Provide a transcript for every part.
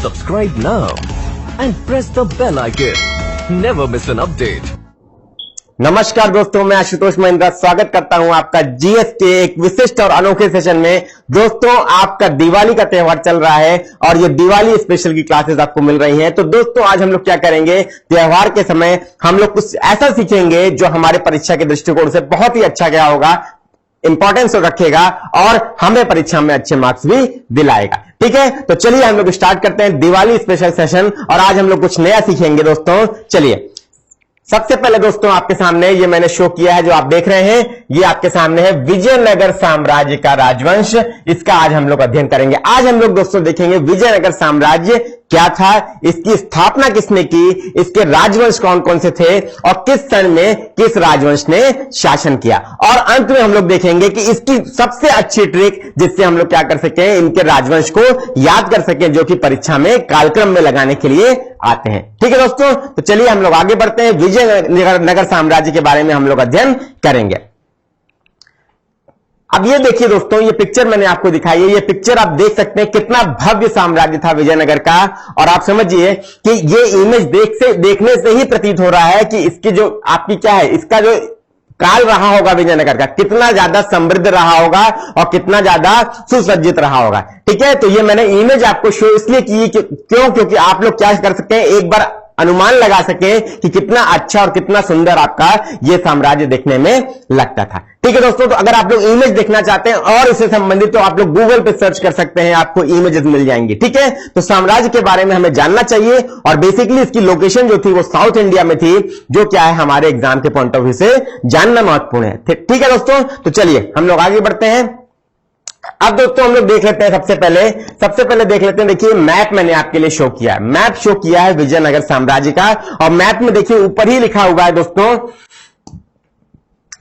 Subscribe now and press the bell icon. Never miss an update. नमस्कार दोस्तों, मैं आशुतोष महिंद्रा स्वागत करता हूं आपका जीएस के एक विशिष्ट और अनोखे सेशन में। दोस्तों, आपका दिवाली का त्योहार चल रहा है और ये दिवाली स्पेशल की क्लासेस आपको मिल रही हैं। तो दोस्तों, आज हम लोग क्या करेंगे, त्योहार के समय हम लोग कुछ ऐसा सीखेंगे जो हमारे परीक्षा के दृष्टिकोण से बहुत ही अच्छा क्या होगा, इंपॉर्टेंस रखेगा और हमें परीक्षा में अच्छे मार्क्स भी दिलाएगा। ठीक है, तो चलिए हम लोग स्टार्ट करते हैं दिवाली स्पेशल सेशन और आज हम लोग कुछ नया सीखेंगे। दोस्तों चलिए, सबसे पहले दोस्तों आपके सामने ये मैंने शो किया है, जो आप देख रहे हैं ये आपके सामने है विजयनगर साम्राज्य का राजवंश। इसका आज हम लोग अध्ययन करेंगे। आज हम लोग दोस्तों देखेंगे विजयनगर साम्राज्य क्या था, इसकी स्थापना किसने की, इसके राजवंश कौन कौन से थे और किस सन में किस राजवंश ने शासन किया। और अंत में हम लोग देखेंगे कि इसकी सबसे अच्छी ट्रिक जिससे हम लोग क्या कर सकें, इनके राजवंश को याद कर सकें, जो कि परीक्षा में कालक्रम में लगाने के लिए आते हैं। ठीक है दोस्तों, तो चलिए हम लोग आगे बढ़ते हैं। विजयनगर साम्राज्य के बारे में हम लोग अध्ययन करेंगे। अब ये देखिए दोस्तों, ये पिक्चर मैंने आपको दिखाई है। ये पिक्चर आप देख सकते हैं कितना भव्य साम्राज्य था विजयनगर का। और आप समझिए कि ये इमेज देखने से ही प्रतीत हो रहा है कि इसकी जो आपकी क्या है, इसका जो काल रहा होगा विजयनगर का, कितना ज्यादा समृद्ध रहा होगा और कितना ज्यादा सुसज्जित रहा होगा। ठीक है, तो ये मैंने इमेज आपको शो इसलिए की क्योंकि आप लोग क्या कर सकते हैं, एक बार अनुमान लगा सकें कि कितना अच्छा और कितना सुंदर आपका यह साम्राज्य देखने में लगता था। ठीक है दोस्तों, तो अगर आप लोग इमेज देखना चाहते हैं और इससे संबंधित, तो आप लोग गूगल पे सर्च कर सकते हैं, आपको इमेजेस मिल जाएंगी। ठीक है, तो साम्राज्य के बारे में हमें जानना चाहिए और बेसिकली इसकी लोकेशन जो थी वो साउथ इंडिया में थी, जो क्या है हमारे एग्जाम के पॉइंट ऑफ व्यू से जानना महत्वपूर्ण है। ठीक है दोस्तों, तो चलिए हम लोग आगे बढ़ते हैं। अब दोस्तों हम लोग देख लेते हैं, सबसे पहले देख लेते हैं। देखिए मैप मैंने आपके लिए शो किया है, मैप शो किया है विजयनगर साम्राज्य का। और मैप में देखिए ऊपर ही लिखा हुआ है दोस्तों,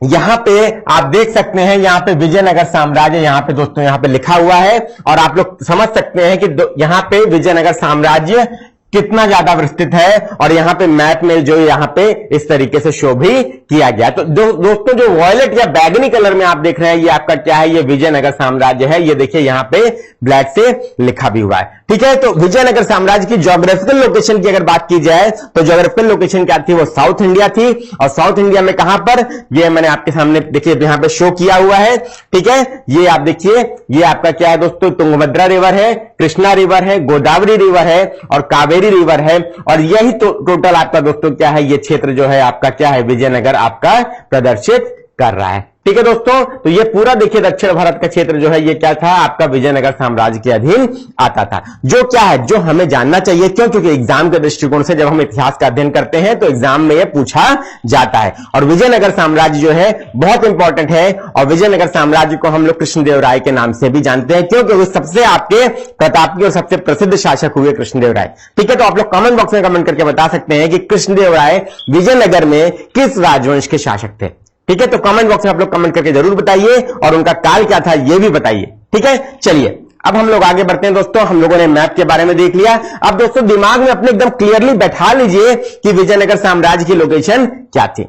यहां पे आप देख सकते हैं, यहां पे विजयनगर साम्राज्य यहां पे दोस्तों यहां पे लिखा हुआ है। और आप लोग समझ सकते हैं कि यहां पे विजयनगर साम्राज्य कितना ज्यादा विस्तृत है और यहां पे मैप में जो यहां पे इस तरीके से शो भी किया गया। तो दोस्तों जो वॉयलेट या बैगनी कलर में आप देख रहे हैं, ये आपका क्या है, ये विजयनगर साम्राज्य है। ये देखिए यहां पे ब्लैक से लिखा भी हुआ है। ठीक है, तो विजयनगर साम्राज्य की ज्योग्राफिकल लोकेशन की अगर बात की जाए तो ज्योग्राफिकल लोकेशन क्या थी, वो साउथ इंडिया थी। और साउथ इंडिया में कहां पर, ये मैंने आपके सामने देखिए यहां पे शो किया हुआ है। ठीक है, ये आप देखिए, ये आपका क्या है दोस्तों, तुंगभद्रा रिवर है, कृष्णा रिवर है, गोदावरी रिवर है और कावेरी रिवर है। और यही तो टोटल आपका दोस्तों क्या है, ये क्षेत्र जो है आपका क्या है, विजयनगर आपका प्रदर्शित कर रहा है। ठीक है दोस्तों, तो ये पूरा देखिए दक्षिण भारत का क्षेत्र जो है, ये क्या था, आपका विजयनगर साम्राज्य के अधीन आता था। जो क्या है, जो हमें जानना चाहिए, क्यों, क्योंकि एग्जाम के दृष्टिकोण से जब हम इतिहास का अध्ययन करते हैं तो एग्जाम में ये पूछा जाता है। और विजयनगर साम्राज्य जो है बहुत इंपॉर्टेंट है। और विजयनगर साम्राज्य को हम लोग कृष्णदेवराय के नाम से भी जानते हैं, क्योंकि वो सबसे आपके प्रतापी और सबसे प्रसिद्ध शासक हुए कृष्णदेवराय। ठीक है, तो आप लोग कमेंट बॉक्स में कमेंट करके बता सकते हैं कि कृष्णदेवराय विजयनगर में किस राजवंश के शासक थे। ठीक है, तो कमेंट बॉक्स में आप लोग कमेंट करके जरूर बताइए और उनका काल क्या था ये भी बताइए। ठीक है, चलिए अब हम लोग आगे बढ़ते हैं। दोस्तों हम लोगों ने मैप के बारे में देख लिया। अब दोस्तों दिमाग में अपने एकदम क्लियरली बैठा लीजिए कि विजयनगर साम्राज्य की लोकेशन क्या थी।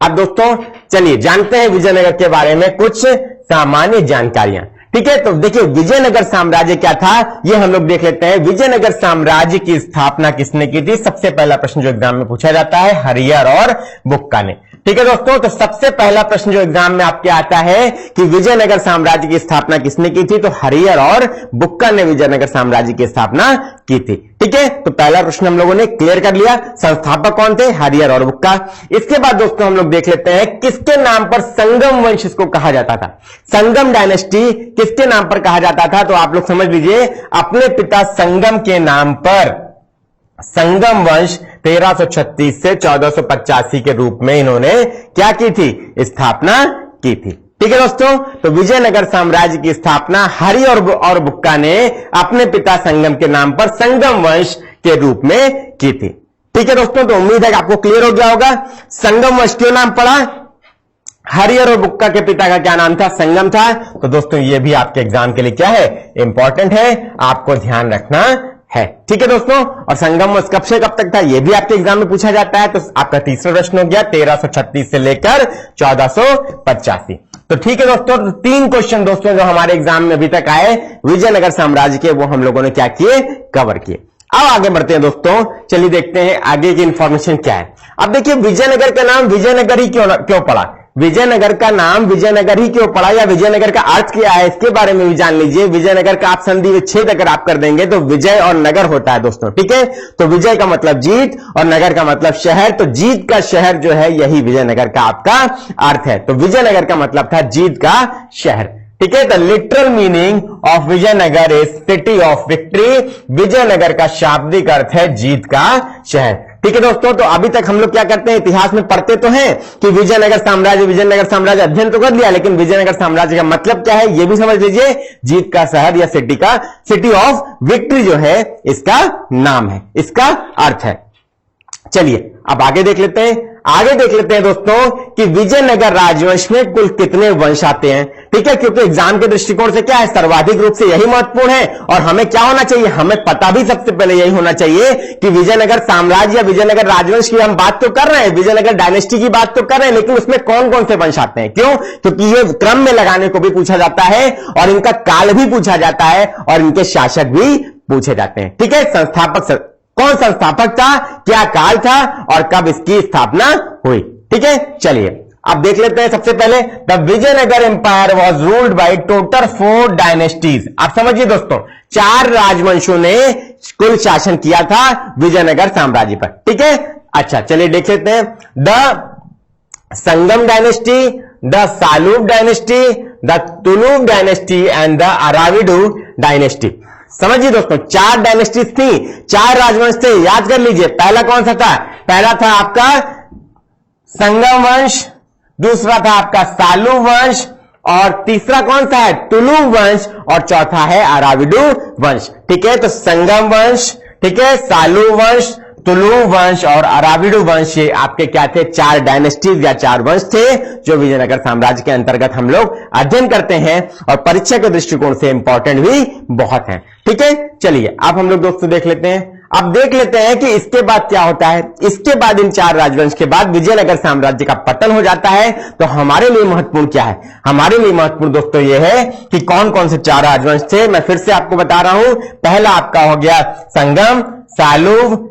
अब दोस्तों चलिए जानते हैं विजयनगर के बारे में कुछ सामान्य जानकारियां। ठीक है, तो देखिए विजयनगर साम्राज्य क्या था, ये हम लोग देख लेते हैं। विजयनगर साम्राज्य की स्थापना किसने की थी, सबसे पहला प्रश्न जो एग्जाम में पूछा जाता है, हरियर और बुक्का ने। ठीक है दोस्तों, तो सबसे पहला प्रश्न जो एग्जाम में आपके आता है कि विजयनगर साम्राज्य की स्थापना किसने की थी, तो हरियर और बुक्का ने विजयनगर साम्राज्य की स्थापना की थी। ठीक है, तो पहला प्रश्न हम लोगों ने क्लियर कर लिया, संस्थापक कौन थे, हरियर और बुक्का। इसके बाद दोस्तों हम लोग देख लेते हैं किसके नाम पर संगम वंश इसको कहा जाता था। संगम डायनेस्टी किसके नाम पर कहा जाता था, तो आप लोग समझ लीजिए अपने पिता संगम के नाम पर संगम वंश 1336 से 1485 के रूप में इन्होंने क्या की थी, स्थापना की थी। ठीक है दोस्तों, तो विजयनगर साम्राज्य की स्थापना हरि और बुक्का ने अपने पिता संगम के नाम पर संगम वंश के रूप में की थी। ठीक है दोस्तों, तो उम्मीद है कि आपको क्लियर हो गया होगा संगम वंश क्यों नाम पड़ा। हरियर और बुक्का के पिता का क्या नाम था, संगम था। तो दोस्तों ये भी आपके एग्जाम के लिए क्या है, इंपॉर्टेंट है, आपको ध्यान रखना है। ठीक है दोस्तों, और संगम वंश कब से कब तक था ये भी आपके एग्जाम में पूछा जाता है। तो आपका तीसरा प्रश्न हो गया 1336 से लेकर 1485। तो ठीक है दोस्तों, तो 3 क्वेश्चन दोस्तों जो हमारे एग्जाम में अभी तक आए विजयनगर साम्राज्य के, वो हम लोगों ने क्या किए, कवर किए। अब आगे बढ़ते हैं दोस्तों, चलिए देखते हैं आगे की इंफॉर्मेशन क्या है। अब देखिए विजयनगर का नाम विजयनगर ही क्यों पड़ा, विजयनगर का नाम विजयनगर ही क्यों पड़ा, या विजयनगर का अर्थ क्या है, इसके बारे में भी जान लीजिए। विजयनगर का आप संधि विच्छेद अगर आप कर देंगे तो विजय और नगर होता है दोस्तों, ठीक है। तो विजय का मतलब जीत और नगर का मतलब शहर, तो जीत का शहर जो है यही विजयनगर का आपका अर्थ है। तो विजयनगर का मतलब था जीत का शहर, ठीक है। The literal meaning of Vijayanagara is city of victory. Vijayanagara का शाब्दिक अर्थ है जीत का शहर, ठीक है दोस्तों। तो अभी तक हम लोग क्या करते हैं, इतिहास में पढ़ते तो हैं कि विजयनगर साम्राज्य अध्ययन तो कर लिया, लेकिन विजयनगर साम्राज्य का मतलब क्या है ये भी समझ लीजिए। जीत का शहर या सिटी ऑफ विक्ट्री जो है इसका नाम है, इसका अर्थ है। चलिए अब आगे देख लेते हैं दोस्तों कि विजयनगर राजवंश में कुल कितने वंश आते हैं, ठीक है। क्योंकि एग्जाम के दृष्टिकोण से क्या है, सर्वाधिक रूप से यही महत्वपूर्ण है। और हमें क्या होना चाहिए, हमें पता भी सबसे पहले यही होना चाहिए कि विजयनगर साम्राज्य या विजयनगर राजवंश की हम बात तो कर रहे हैं, विजयनगर डायनेस्टी की बात तो कर रहे हैं, लेकिन उसमें कौन कौन से वंश आते हैं। क्यों, क्योंकि ये क्रम में लगाने को भी पूछा जाता है और इनका काल भी पूछा जाता है और इनके शासक भी पूछे जाते हैं, ठीक है। कौन संस्थापक था, क्या काल था और कब इसकी स्थापना हुई, ठीक है। चलिए अब देख लेते हैं। सबसे पहले the Vijayanagara empire was ruled by total 4 dynasties. आप समझिए दोस्तों, 4 राजवंशों ने कुल शासन किया था विजयनगर साम्राज्य पर, ठीक है। अच्छा चलिए देख लेते हैं। The Sangam dynasty, the Saluva dynasty, the Tuluva dynasty and the Aravidu dynasty. समझिए दोस्तों, 4 डायनेस्टीज थी, 4 राजवंश थे, याद कर लीजिए। पहला कौन सा था, पहला था आपका संगम वंश, दूसरा था आपका सालू वंश और तीसरा कौन सा है, तुलू वंश और चौथा है अराविडू वंश, ठीक है। तो संगम वंश, ठीक है, सालू वंश, तुलू वंश और अराविडू वंश, ये आपके क्या थे, 4 डायनेस्टीज या 4 वंश थे जो विजयनगर साम्राज्य के अंतर्गत हम लोग अध्ययन करते हैं और परीक्षा के दृष्टिकोण से इंपॉर्टेंट भी बहुत है, ठीक है। चलिए अब हम लोग दोस्तों देख लेते हैं। अब देख लेते हैं कि इसके बाद क्या होता है। इसके बाद इन 4 राजवंश के बाद विजयनगर साम्राज्य का पतन हो जाता है। तो हमारे लिए महत्वपूर्ण क्या है, हमारे लिए महत्वपूर्ण दोस्तों यह है कि कौन कौन से 4 राजवंश थे। मैं फिर से आपको बता रहा हूं, पहला आपका हो गया संगम, सालूब,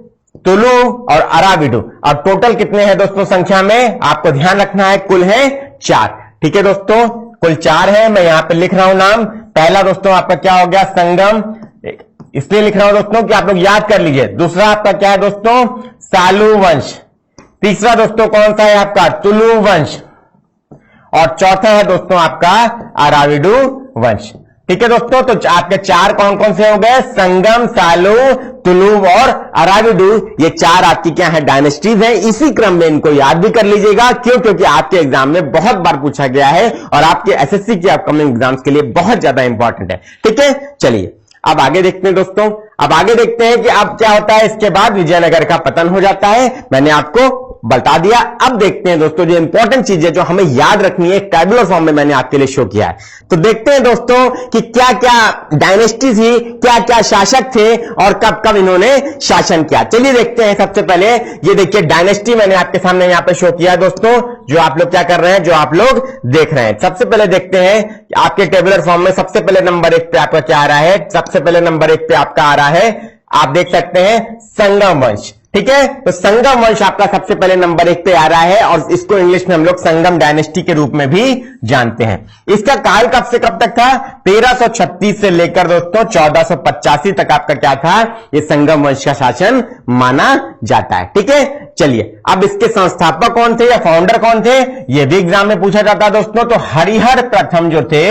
तुलू और अराविडू। और टोटल कितने हैं दोस्तों संख्या में, आपको ध्यान रखना है, कुल है 4, ठीक है दोस्तों, कुल 4 है। मैं यहां पे लिख रहा हूं नाम। पहला दोस्तों आपका क्या हो गया, संगम, इसलिए लिख रहा हूं दोस्तों कि आप लोग याद कर लीजिए। दूसरा आपका क्या है दोस्तों, सालू वंश। तीसरा दोस्तों कौन सा है आपका, तुलू वंश। और चौथा है दोस्तों आपका अराविडू वंश, ठीक है दोस्तों। तो आपके 4 कौन कौन से हो गए, संगम, सालू, तुलू और अराविडू, ये 4 आपकी क्या है, डायनेस्टीज हैं। इसी क्रम में इनको याद भी कर लीजिएगा। क्यों, क्योंकि आपके एग्जाम में बहुत बार पूछा गया है और आपके एसएससी के अपकमिंग एग्जाम्स के लिए बहुत ज्यादा इंपॉर्टेंट है, ठीक है। चलिए अब आगे देखते हैं दोस्तों। अब आगे देखते हैं कि अब क्या होता है, इसके बाद विजयनगर का पतन हो जाता है, मैंने आपको बता दिया। अब देखते हैं दोस्तों जो इंपॉर्टेंट चीजें जो हमें याद रखनी है, टैबुलर फॉर्म में मैंने आपके लिए शो किया है। तो देखते हैं दोस्तों कि क्या क्या डायनेस्टी थी, क्या क्या शासक थे और कब कब इन्होंने शासन किया। चलिए देखते हैं। सबसे पहले ये देखिए डायनेस्टी मैंने आपके सामने यहां पे शो किया है दोस्तों, जो आप लोग क्या कर रहे हैं, जो आप लोग देख रहे हैं। सबसे पहले देखते हैं आपके टेबुलर फॉर्म में सबसे पहले नंबर 1 पे आपका क्या आ रहा है, सबसे पहले नंबर 1 पे आपका आ रहा है, आप देख सकते हैं संगम वंश, ठीक है। तो संगम वंश आपका सबसे पहले नंबर 1 पे आ रहा है और इसको इंग्लिश में हम लोग संगम डायनेस्टी के रूप में भी जानते हैं। इसका काल कब से कब तक था, 1336 से लेकर दोस्तों 1485 तक आपका क्या था, ये संगम वंश का शासन माना जाता है, ठीक है। चलिए अब इसके संस्थापक कौन थे या फाउंडर कौन थे, ये भी एग्जाम में पूछा जाता है दोस्तों। तो हरिहर प्रथम जो थे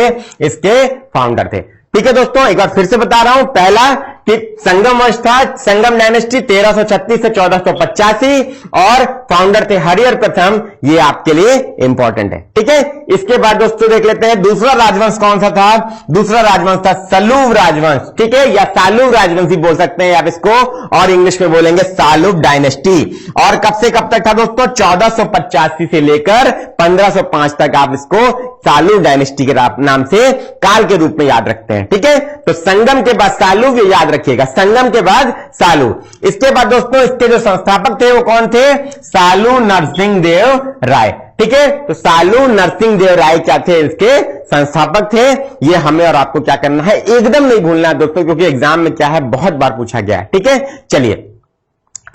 इसके फाउंडर थे, ठीक है दोस्तों। एक बार फिर से बता रहा हूं, पहला कि संगम वंश था, संगम डायनेस्टी 1336 से 1485 और फाउंडर थे हरिहर प्रथम, ये आपके लिए इंपॉर्टेंट है, ठीक है। इसके बाद दोस्तों देख लेते हैं दूसरा राजवंश कौन सा था, दूसरा राजवंश था सलूब राजवंश, ठीक है, या सालूब राजवंश भी बोल सकते हैं आप इसको, और इंग्लिश में बोलेंगे सालूब डायनेस्टी। और कब से कब तक था दोस्तों, 1485 से लेकर 1505 तक आप इसको सालूब डायनेस्टी के नाम से काल के रूप में याद रखते हैं, ठीक है। तो संगम के बाद सालूब, ये याद रखिएगा, संगम के बाद सालू। इसके बाद दोस्तों इसके जो संस्थापक थे वो कौन थे, सालू नरसिंह देव राय, ठीक है। तो सालू नरसिंह देव राय क्या थे, इसके संस्थापक थे। ये हमें और आपको क्या करना है, एकदम नहीं भूलना है दोस्तों, क्योंकि एग्जाम में क्या है, बहुत बार पूछा गया है। ठीक है, चलिए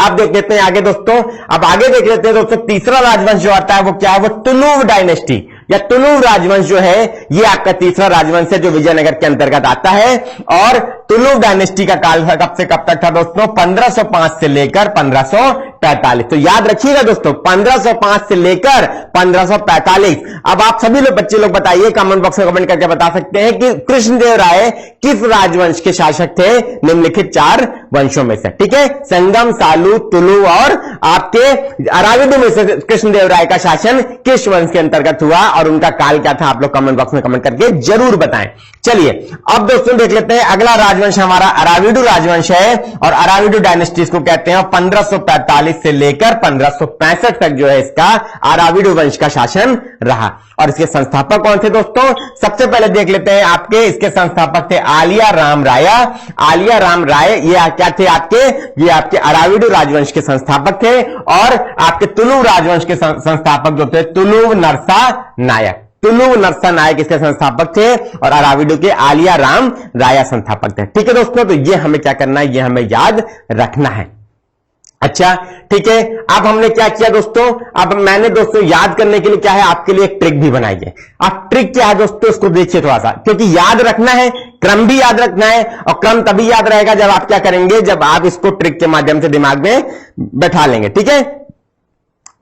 अब देख लेते हैं आगे दोस्तों। अब आगे देख लेते हैं दोस्तों, तीसरा राजवंश जो आता है वो क्या है, वो तुलुव डायनेस्टी या तुलुव राजवंश जो है, ये आपका तीसरा राजवंश है जो विजयनगर के अंतर्गत आता है। और तुलुव डायनेस्टी का काल कब से कब तक था दोस्तों, 1505 से लेकर 1545। तो याद रखिएगा दोस्तों, 1505 से लेकर 1545। अब आप सभी लोग बच्चे लोग बताइए, कमेंट बॉक्स में कमेंट करके बता सकते हैं कि कृष्णदेव राय किस राजवंश के शासक थे, निम्नलिखित 4 वंशों में से। ठीक है, संगम, सालू, तुलुव और आपके अराविडु में से कृष्णदेव राय का शासन किस वंश के अंतर्गत हुआ और उनका काल क्या था, आप लोग कमेंट बॉक्स में कमेंट करके जरूर बताएं। चलिए अब दोस्तों देख लेते हैं, अगला राजवंश हमारा अराविडु राजवंश है। और अराविडु डायनेस्टी को कहते हैं। 1545 से लेकर 1565 तक जो है इसका अराविडु वंश का शासन रहा। और इसके संस्थापक कौन थे दोस्तों, सबसे पहले देख लेते हैं आपके इसके संस्थापक थे आलिया राम राया। आलिया राम राय ये क्या थे आपके, ये आपके अराविडु राजवंश के संस्थापक थे। और आपके तुलुव राजवंश के संस्थापक जो थे तुलुव नरसा नायक। तुलुव नरसा नायक इसके संस्थापक थे और अराविडु के आलिया राम राया संस्थापक थे। ठीक है दोस्तों, तो ये हमें क्या करना है, ये हमें याद रखना है। अच्छा ठीक है, अब हमने क्या किया दोस्तों, अब मैंने दोस्तों याद करने के लिए क्या है, आपके लिए एक ट्रिक भी बनाई है। आप ट्रिक क्या है दोस्तों, इसको देखिए थोड़ा सा, क्योंकि याद रखना है, क्रम भी याद रखना है। और क्रम तभी याद रहेगा जब आप क्या करेंगे, जब आप इसको ट्रिक के माध्यम से दिमाग में बैठा लेंगे। ठीक है,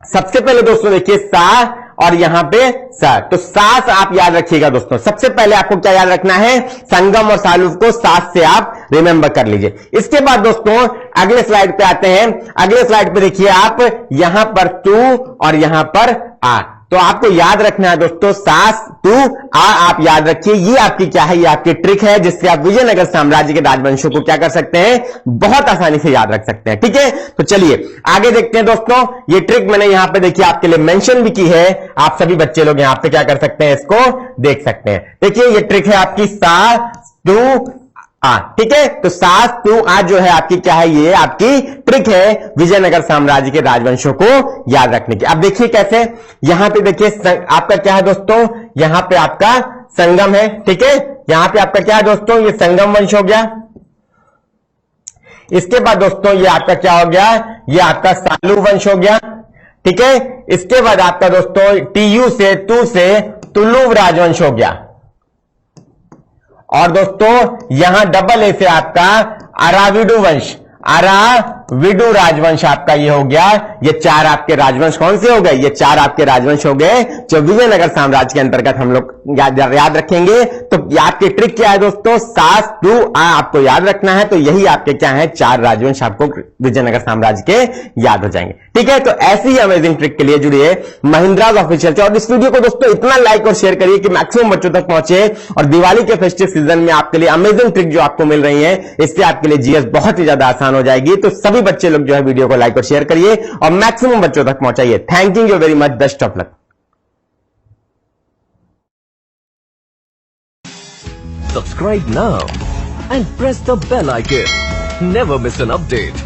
सबसे पहले दोस्तों देखिए सा और यहां पे सा, तो सास आप याद रखिएगा दोस्तों। सबसे पहले आपको क्या याद रखना है, संगम और सालू को सास से आप रिमेंबर कर लीजिए। इसके बाद दोस्तों अगले स्लाइड पे आते हैं। अगले स्लाइड पे देखिए आप, यहां पर तू और यहां पर आ, तो आपको याद रखना है दोस्तों, सास तू आ आप याद रखिए। ये आपकी क्या है, ये आपकी ट्रिक है जिससे आप विजयनगर साम्राज्य के राजवंशों को क्या कर सकते हैं, बहुत आसानी से याद रख सकते हैं। ठीक है, तो चलिए आगे देखते हैं दोस्तों। ये ट्रिक मैंने यहां पे देखिए आपके लिए मेंशन भी की है, आप सभी बच्चे लोग यहां पे क्या कर सकते हैं, इसको देख सकते हैं। देखिए ये ट्रिक है आपकी सा तू आ। ठीक है, तो सास तू आ जो है आपकी क्या है, ये आपकी ट्रिक है विजयनगर साम्राज्य के राजवंशों को याद रखने की। अब देखिए कैसे, यहां पे देखिए आपका क्या है दोस्तों, यहां पे आपका संगम है। ठीक है, यहां पे आपका क्या है दोस्तों, ये संगम वंश हो गया। इसके बाद दोस्तों ये आपका क्या हो गया, ये आपका सालू वंश हो गया। ठीक है, इसके बाद आपका दोस्तों टीयू से तू से तुलुव राजवंश हो गया। और दोस्तों यहां डबल ए से आपका अराविडु वंश, अराविडु राजवंश आपका ये हो गया। ये 4 आपके राजवंश कौन से हो गए, ये 4 आपके राजवंश हो गए जो विजयनगर साम्राज्य के अंतर्गत हम लोग याद रखेंगे। तो आपकी ट्रिक क्या है दोस्तों, सास तू आ आपको याद रखना है। तो यही आपके क्या है, 4 राजवंश आपको विजयनगर साम्राज्य के याद हो जाएंगे। ठीक है, तो ऐसी ही अमेजिंग ट्रिक के लिए जुड़िए महिंद्राज ऑफिशियल से। और इस वीडियो को दोस्तों इतना लाइक और शेयर करिए कि मैक्सिमम बच्चों तक पहुंचे। और दिवाली के फेस्टिव सीजन में आपके लिए अमेजिंग ट्रिक जो आपको मिल रही है, इससे आपके लिए जीएस बहुत ही ज्यादा आसान हो जाएगी। तो सभी बच्चे लोग जो है वीडियो को लाइक और शेयर करिए और मैक्सिमम बच्चों तक पहुंचाइए। Thank you very much, best of luck. Subscribe now and press the bell icon. Never miss an update.